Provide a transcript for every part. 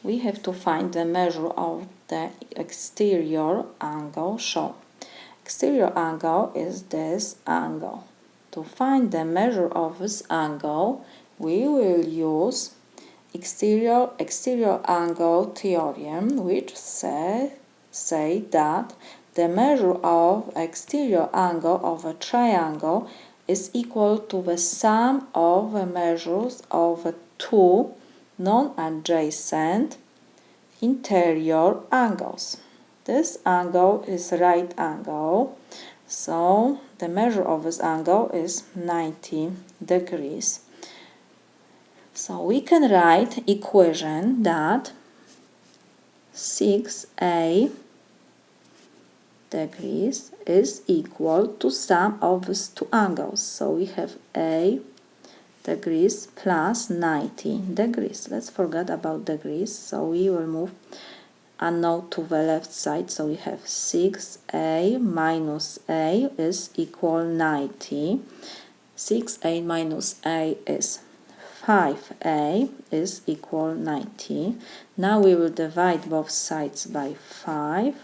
we have to find the measure of the exterior angle shown. Exterior angle is this angle. To find the measure of this angle, we will use exterior angle theorem, which say that the measure of exterior angle of a triangle is equal to the sum of the measures of two non-adjacent interior angles. This angle is right angle, so the measure of this angle is 90 degrees. So we can write equation that 6a degrees is equal to sum of these two angles. So we have a degrees plus 90 degrees. Let's forget about degrees, so we will move unknown to the left side. So we have 6a minus a is equal 90. 6a minus a is 5a is equal 90. Now we will divide both sides by 5.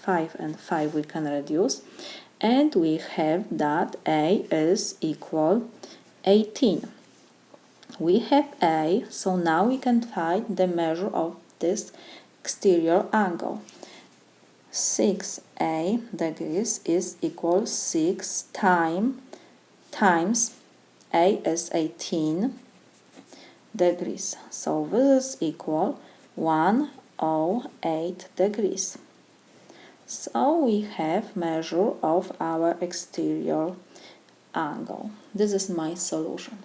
5 and 5 we can reduce, and we have that a is equal 18. We have a, so now we can find the measure of this exterior angle. 6a degrees is equal 6 times a is 18 degrees. So this is equal 108 degrees. So we have measure of our exterior angle. This is my solution.